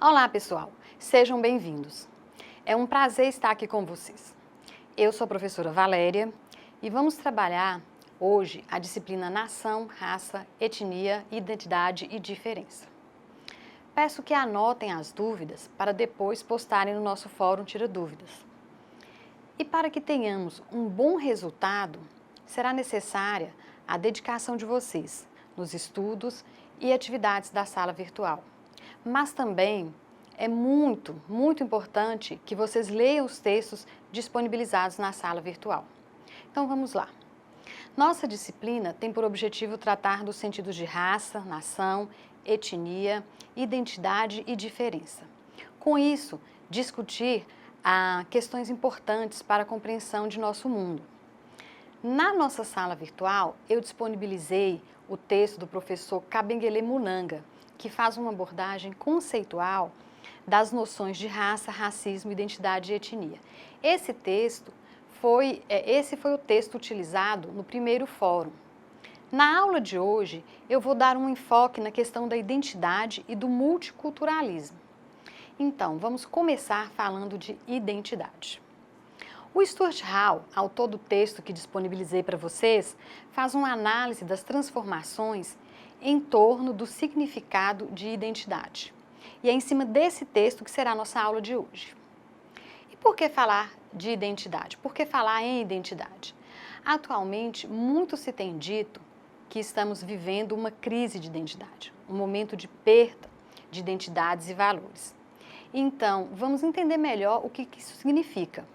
Olá, pessoal! Sejam bem-vindos. É um prazer estar aqui com vocês. Eu sou a professora Valéria e vamos trabalhar hoje a disciplina Nação, Raça, Etnia, Identidade e Diferença. Peço que anotem as dúvidas para depois postarem no nosso fórum Tira Dúvidas. E para que tenhamos um bom resultado, será necessária a dedicação de vocês nos estudos e atividades da sala virtual. Mas também é muito importante que vocês leiam os textos disponibilizados na sala virtual. Então vamos lá. Nossa disciplina tem por objetivo tratar dos sentidos de raça, nação, etnia, identidade e diferença. Com isso, discutir questões importantes para a compreensão de nosso mundo. Na nossa sala virtual, eu disponibilizei o texto do professor Kabengele Munanga, que faz uma abordagem conceitual das noções de raça, racismo, identidade e etnia. Esse foi o texto utilizado no primeiro fórum. Na aula de hoje, eu vou dar um enfoque na questão da identidade e do multiculturalismo. Então, vamos começar falando de identidade. O Stuart Hall, autor do texto que disponibilizei para vocês, faz uma análise das transformações em torno do significado de identidade. E é em cima desse texto que será a nossa aula de hoje. E por que falar de identidade? Por que falar em identidade? Atualmente, muito se tem dito que estamos vivendo uma crise de identidade, um momento de perda de identidades e valores. Então, vamos entender melhor o que isso significa.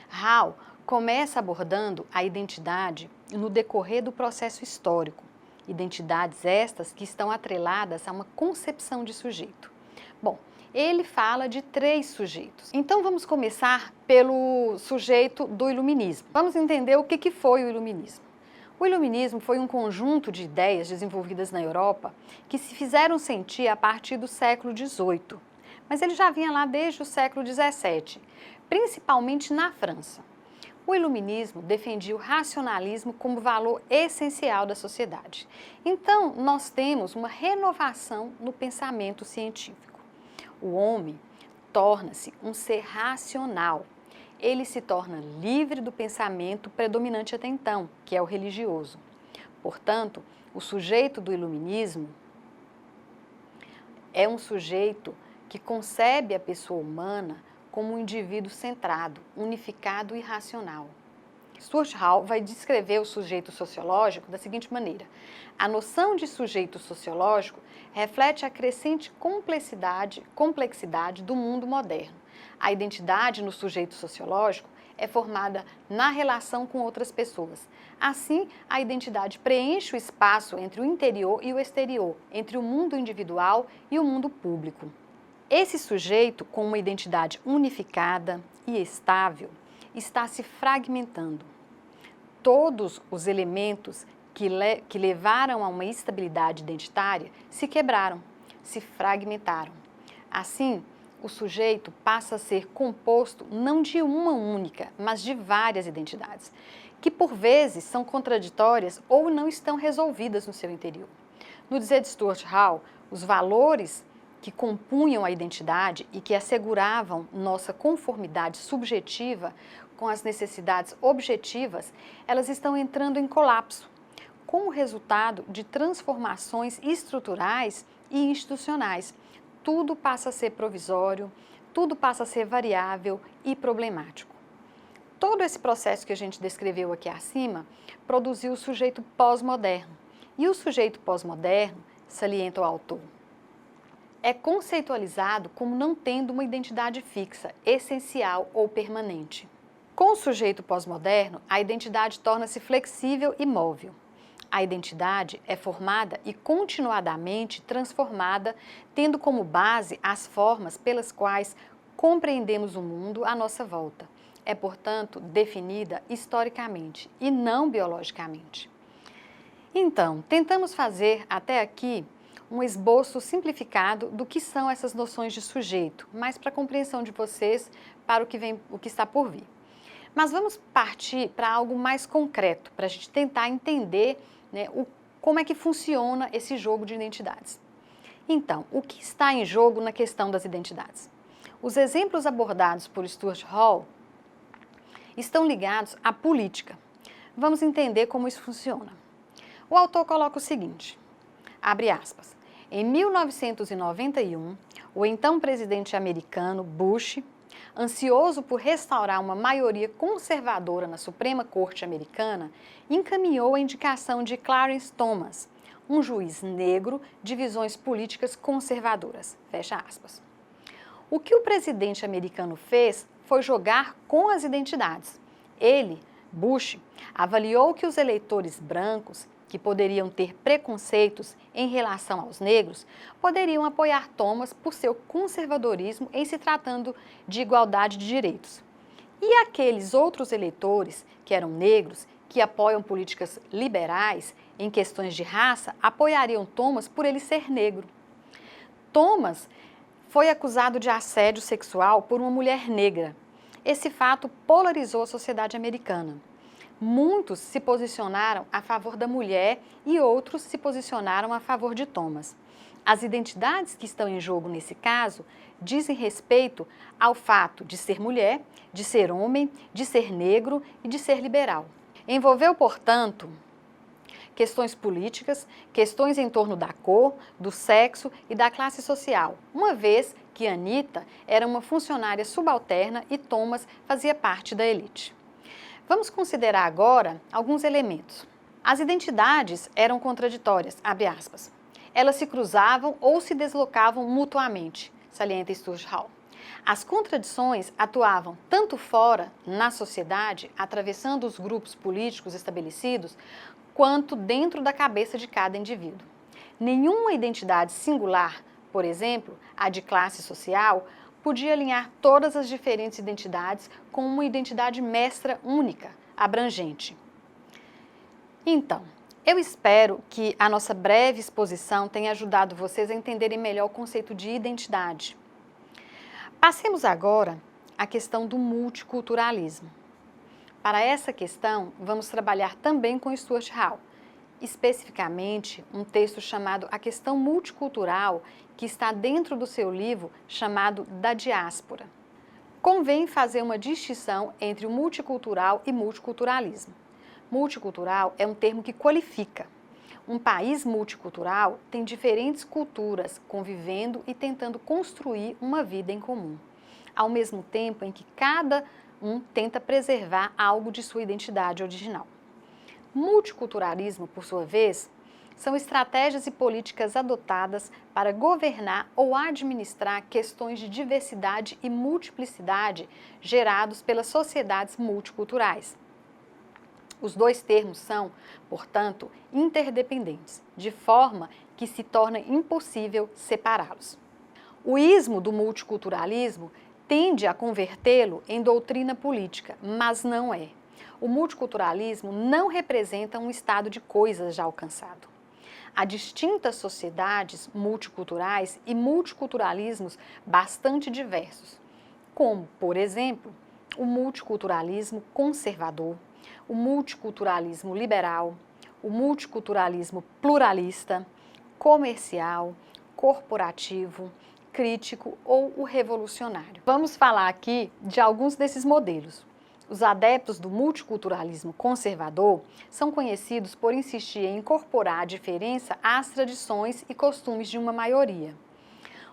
Hall começa abordando a identidade no decorrer do processo histórico. Identidades estas que estão atreladas a uma concepção de sujeito. Bom, ele fala de 3 sujeitos. Então vamos começar pelo sujeito do iluminismo. Vamos entender o que foi o iluminismo. O iluminismo foi um conjunto de ideias desenvolvidas na Europa que se fizeram sentir a partir do século XVIII. Mas ele já vinha lá desde o século XVII, principalmente na França. O iluminismo defendia o racionalismo como valor essencial da sociedade. Então, nós temos uma renovação no pensamento científico. O homem torna-se um ser racional. Ele se torna livre do pensamento predominante até então, que é o religioso. Portanto, o sujeito do iluminismo é um sujeito que concebe a pessoa humana como um indivíduo centrado, unificado e racional. Stuart Hall vai descrever o sujeito sociológico da seguinte maneira: a noção de sujeito sociológico reflete a crescente complexidade do mundo moderno. A identidade no sujeito sociológico é formada na relação com outras pessoas. Assim, a identidade preenche o espaço entre o interior e o exterior, entre o mundo individual e o mundo público. Esse sujeito, com uma identidade unificada e estável, está se fragmentando. Todos os elementos que levaram a uma estabilidade identitária se quebraram, se fragmentaram. Assim, o sujeito passa a ser composto não de uma única, mas de várias identidades, que por vezes são contraditórias ou não estão resolvidas no seu interior. No dizer de Stuart Hall, os valores que compunham a identidade e que asseguravam nossa conformidade subjetiva com as necessidades objetivas, elas estão entrando em colapso, como resultado de transformações estruturais e institucionais. Tudo passa a ser provisório, tudo passa a ser variável e problemático. Todo esse processo que a gente descreveu aqui acima produziu o sujeito pós-moderno. E o sujeito pós-moderno, salienta o autor, é conceitualizado como não tendo uma identidade fixa, essencial ou permanente. Com o sujeito pós-moderno, a identidade torna-se flexível e móvel. A identidade é formada e continuadamente transformada, tendo como base as formas pelas quais compreendemos o mundo à nossa volta. É, portanto, definida historicamente e não biologicamente. Então, tentamos fazer até aqui um esboço simplificado do que são essas noções de sujeito, mas para a compreensão de vocês para o que está por vir. Mas vamos partir para algo mais concreto, para a gente tentar entender, né, como é que funciona esse jogo de identidades. Então, o que está em jogo na questão das identidades? Os exemplos abordados por Stuart Hall estão ligados à política. Vamos entender como isso funciona. O autor coloca o seguinte, abre aspas, em 1991, o então presidente americano Bush, ansioso por restaurar uma maioria conservadora na Suprema Corte americana, encaminhou a indicação de Clarence Thomas, um juiz negro de visões políticas conservadoras. Fecha aspas. O que o presidente americano fez foi jogar com as identidades. Ele, Bush, avaliou que os eleitores brancos, que poderiam ter preconceitos em relação aos negros, poderiam apoiar Thomas por seu conservadorismo em se tratando de igualdade de direitos. E aqueles outros eleitores, que eram negros, que apoiam políticas liberais em questões de raça, apoiariam Thomas por ele ser negro. Thomas foi acusado de assédio sexual por uma mulher negra. Esse fato polarizou a sociedade americana. Muitos se posicionaram a favor da mulher e outros se posicionaram a favor de Thomas. As identidades que estão em jogo nesse caso dizem respeito ao fato de ser mulher, de ser homem, de ser negro e de ser liberal. Envolveu, portanto, questões políticas, questões em torno da cor, do sexo e da classe social, uma vez que Anita era uma funcionária subalterna e Thomas fazia parte da elite. Vamos considerar agora alguns elementos. As identidades eram contraditórias, abre aspas. Elas se cruzavam ou se deslocavam mutuamente, salienta Stuart Hall. As contradições atuavam tanto fora, na sociedade, atravessando os grupos políticos estabelecidos, quanto dentro da cabeça de cada indivíduo. Nenhuma identidade singular, por exemplo, a de classe social, podia alinhar todas as diferentes identidades com uma identidade mestra única, abrangente. Então, eu espero que a nossa breve exposição tenha ajudado vocês a entenderem melhor o conceito de identidade. Passemos agora à questão do multiculturalismo. Para essa questão, vamos trabalhar também com Stuart Hall, especificamente um texto chamado A Questão Multicultural, que está dentro do seu livro chamado Da Diáspora. Convém fazer uma distinção entre o multicultural e multiculturalismo. Multicultural é um termo que qualifica. Um país multicultural tem diferentes culturas convivendo e tentando construir uma vida em comum, ao mesmo tempo em que cada um tenta preservar algo de sua identidade original. Multiculturalismo, por sua vez, são estratégias e políticas adotadas para governar ou administrar questões de diversidade e multiplicidade gerados pelas sociedades multiculturais. Os dois termos são, portanto, interdependentes, de forma que se torna impossível separá-los. O ismo do multiculturalismo tende a convertê-lo em doutrina política, mas não é. O multiculturalismo não representa um estado de coisas já alcançado. Há distintas sociedades multiculturais e multiculturalismos bastante diversos, como, por exemplo, o multiculturalismo conservador, o multiculturalismo liberal, o multiculturalismo pluralista, comercial, corporativo, crítico ou o revolucionário. Vamos falar aqui de alguns desses modelos. Os adeptos do multiculturalismo conservador são conhecidos por insistir em incorporar a diferença às tradições e costumes de uma maioria.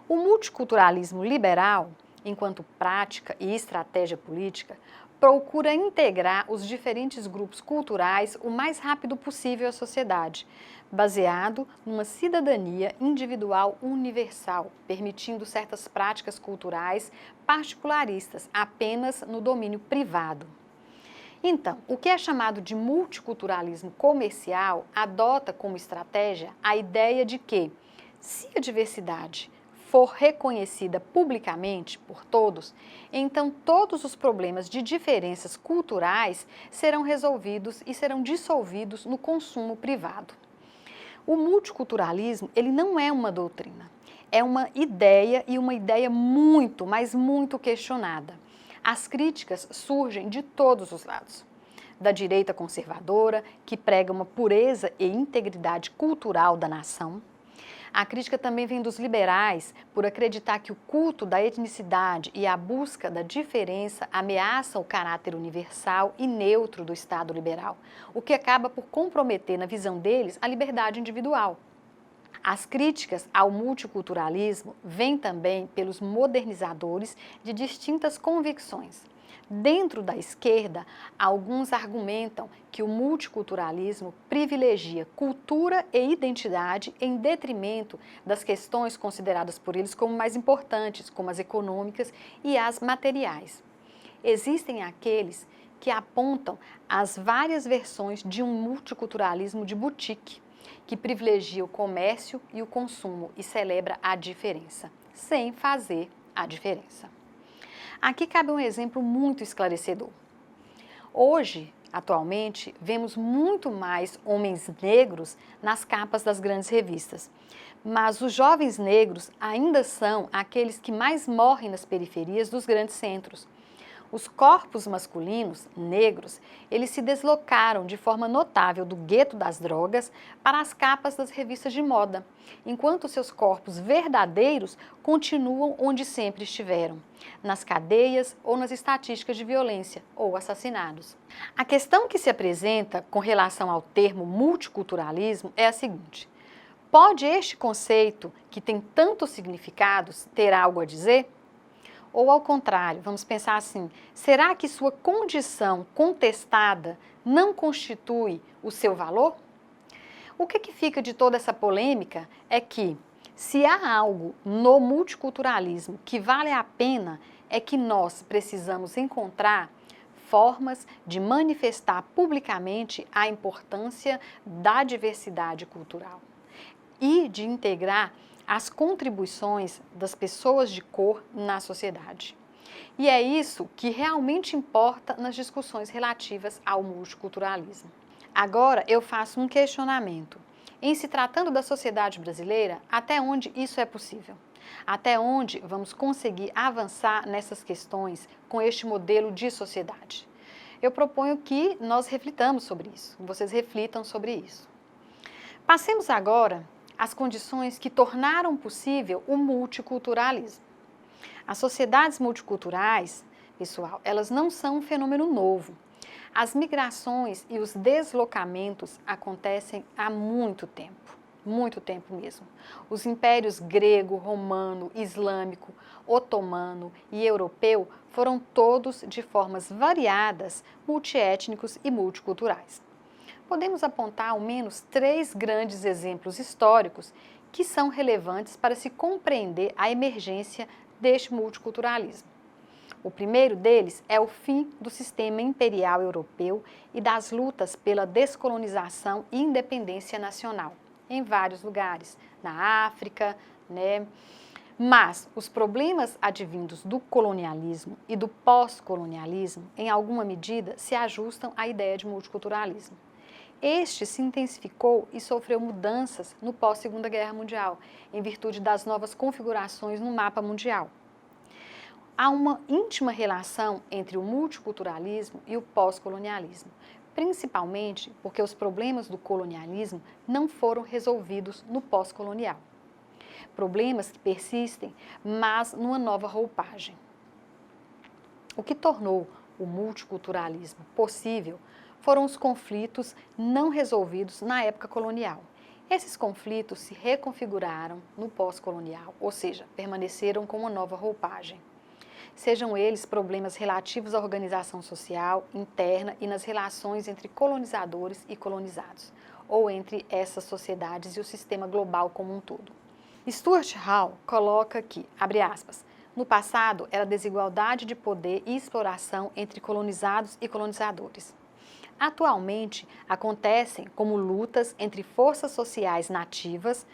O multiculturalismo liberal, enquanto prática e estratégia política, procura integrar os diferentes grupos culturais o mais rápido possível à sociedade, baseado numa cidadania individual universal, permitindo certas práticas culturais particularistas apenas no domínio privado. Então, o que é chamado de multiculturalismo comercial adota como estratégia a ideia de que, se a diversidade for reconhecida publicamente por todos, então todos os problemas de diferenças culturais serão resolvidos e serão dissolvidos no consumo privado. O multiculturalismo, ele não é uma doutrina, é uma ideia e uma ideia muito, mas muito questionada. As críticas surgem de todos os lados. Da direita conservadora, que prega uma pureza e integridade cultural da nação, A crítica também vem dos liberais por acreditar que o culto da etnicidade e a busca da diferença ameaçam o caráter universal e neutro do Estado liberal, o que acaba por comprometer, na visão deles, a liberdade individual. As críticas ao multiculturalismo vêm também pelos modernizadores de distintas convicções. Dentro da esquerda, alguns argumentam que o multiculturalismo privilegia cultura e identidade em detrimento das questões consideradas por eles como mais importantes, como as econômicas e as materiais. Existem aqueles que apontam as várias versões de um multiculturalismo de boutique, que privilegia o comércio e o consumo e celebra a diferença, sem fazer a diferença. Aqui cabe um exemplo muito esclarecedor. Hoje, atualmente, vemos muito mais homens negros nas capas das grandes revistas, mas os jovens negros ainda são aqueles que mais morrem nas periferias dos grandes centros. Os corpos masculinos, negros, eles se deslocaram de forma notável do gueto das drogas para as capas das revistas de moda, enquanto seus corpos verdadeiros continuam onde sempre estiveram, nas cadeias ou nas estatísticas de violência ou assassinados. A questão que se apresenta com relação ao termo multiculturalismo é a seguinte: pode este conceito, que tem tantos significados, ter algo a dizer? Ou ao contrário, vamos pensar assim, será que sua condição contestada não constitui o seu valor? O que fica de toda essa polêmica é que, se há algo no multiculturalismo que vale a pena, é que nós precisamos encontrar formas de manifestar publicamente a importância da diversidade cultural e de integrar as contribuições das pessoas de cor na sociedade. E é isso que realmente importa nas discussões relativas ao multiculturalismo. Agora eu faço um questionamento. Em se tratando da sociedade brasileira, até onde isso é possível? Até onde vamos conseguir avançar nessas questões com este modelo de sociedade? Eu proponho que nós reflitamos sobre isso, vocês reflitam sobre isso. Passemos agora as condições que tornaram possível o multiculturalismo. As sociedades multiculturais, pessoal, elas não são um fenômeno novo. As migrações e os deslocamentos acontecem há muito tempo mesmo. Os impérios grego, romano, islâmico, otomano e europeu foram todos, de formas variadas, multiétnicos e multiculturais. Podemos apontar ao menos 3 grandes exemplos históricos que são relevantes para se compreender a emergência deste multiculturalismo. O primeiro deles é o fim do sistema imperial europeu e das lutas pela descolonização e independência nacional, em vários lugares, na África, Mas os problemas advindos do colonialismo e do pós-colonialismo, em alguma medida, se ajustam à ideia de multiculturalismo. Este se intensificou e sofreu mudanças no pós-Segunda Guerra Mundial, em virtude das novas configurações no mapa mundial. Há uma íntima relação entre o multiculturalismo e o pós-colonialismo, principalmente porque os problemas do colonialismo não foram resolvidos no pós-colonial. Problemas que persistem, mas numa nova roupagem. O que tornou o multiculturalismo possível foram os conflitos não resolvidos na época colonial. Esses conflitos se reconfiguraram no pós-colonial, ou seja, permaneceram com uma nova roupagem. Sejam eles problemas relativos à organização social interna e nas relações entre colonizadores e colonizados, ou entre essas sociedades e o sistema global como um todo. Stuart Hall coloca que, abre aspas, no passado era desigualdade de poder e exploração entre colonizados e colonizadores. Atualmente, acontecem como lutas entre forças sociais nativas,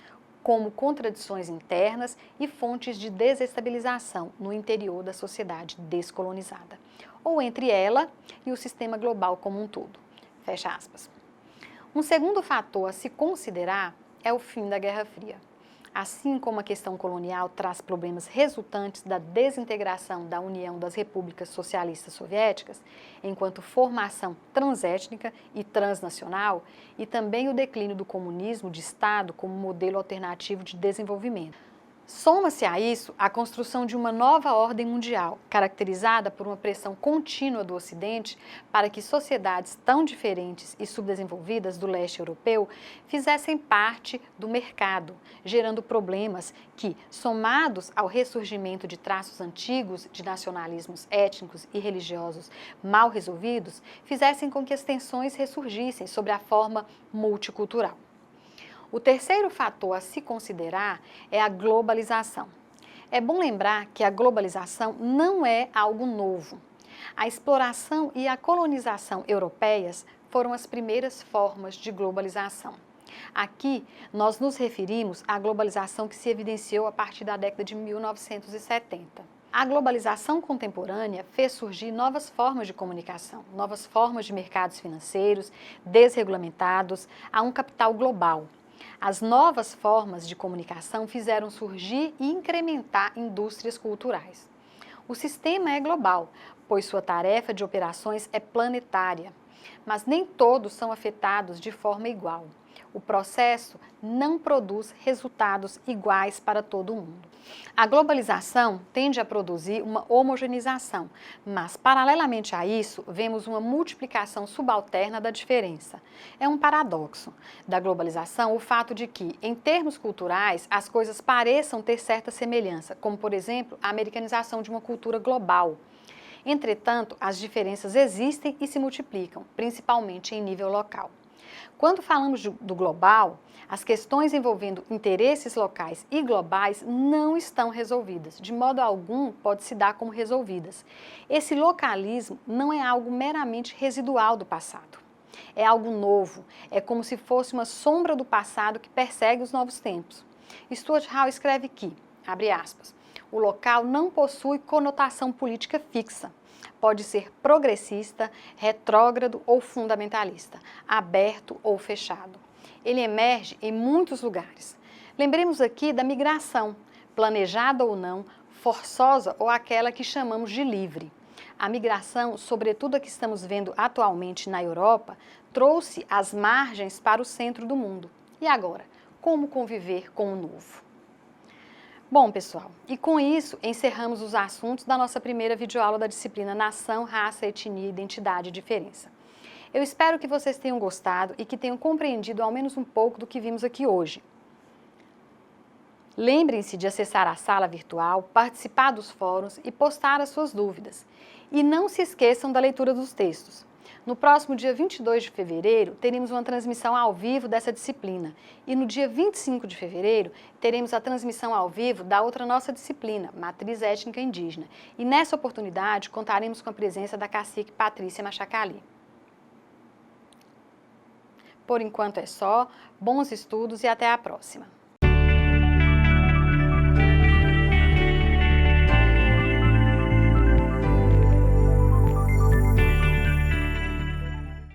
como contradições internas e fontes de desestabilização no interior da sociedade descolonizada, ou entre ela e o sistema global como um todo. Fecha aspas. Um segundo fator a se considerar é o fim da Guerra Fria. Assim como a questão colonial traz problemas resultantes da desintegração da União das Repúblicas Socialistas Soviéticas, enquanto formação transétnica e transnacional, e também o declínio do comunismo de Estado como modelo alternativo de desenvolvimento. Soma-se a isso a construção de uma nova ordem mundial, caracterizada por uma pressão contínua do Ocidente para que sociedades tão diferentes e subdesenvolvidas do leste europeu fizessem parte do mercado, gerando problemas que, somados ao ressurgimento de traços antigos de nacionalismos étnicos e religiosos mal resolvidos, fizessem com que as tensões ressurgissem sob a forma multicultural. O terceiro fator a se considerar é a globalização. É bom lembrar que a globalização não é algo novo. A exploração e a colonização europeias foram as primeiras formas de globalização. Aqui, nós nos referimos à globalização que se evidenciou a partir da década de 1970. A globalização contemporânea fez surgir novas formas de comunicação, novas formas de mercados financeiros desregulamentados a um capital global. As novas formas de comunicação fizeram surgir e incrementar indústrias culturais. O sistema é global, pois sua tarefa de operações é planetária, mas nem todos são afetados de forma igual. O processo não produz resultados iguais para todo mundo. A globalização tende a produzir uma homogeneização, mas, paralelamente a isso, vemos uma multiplicação subalterna da diferença. É um paradoxo da globalização o fato de que, em termos culturais, as coisas pareçam ter certa semelhança, como, por exemplo, a americanização de uma cultura global. Entretanto, as diferenças existem e se multiplicam, principalmente em nível local. Quando falamos do global, as questões envolvendo interesses locais e globais não estão resolvidas, de modo algum pode-se dar como resolvidas. Esse localismo não é algo meramente residual do passado. É algo novo, é como se fosse uma sombra do passado que persegue os novos tempos. Stuart Hall escreve que, abre aspas, o local não possui conotação política fixa. Pode ser progressista, retrógrado ou fundamentalista, aberto ou fechado. Ele emerge em muitos lugares. Lembremos aqui da migração, planejada ou não, forçosa ou aquela que chamamos de livre. A migração, sobretudo a que estamos vendo atualmente na Europa, trouxe as margens para o centro do mundo. E agora, como conviver com o novo? Bom, pessoal, e com isso encerramos os assuntos da nossa primeira videoaula da disciplina Nação, Raça, Etnia, Identidade e Diferença. Eu espero que vocês tenham gostado e que tenham compreendido ao menos um pouco do que vimos aqui hoje. Lembrem-se de acessar a sala virtual, participar dos fóruns e postar as suas dúvidas. E não se esqueçam da leitura dos textos. No próximo dia 22 de fevereiro, teremos uma transmissão ao vivo dessa disciplina. E no dia 25 de fevereiro, teremos a transmissão ao vivo da outra nossa disciplina, Matriz Étnica Indígena. E nessa oportunidade, contaremos com a presença da cacique Patrícia Machacali. Por enquanto é só, bons estudos e até a próxima!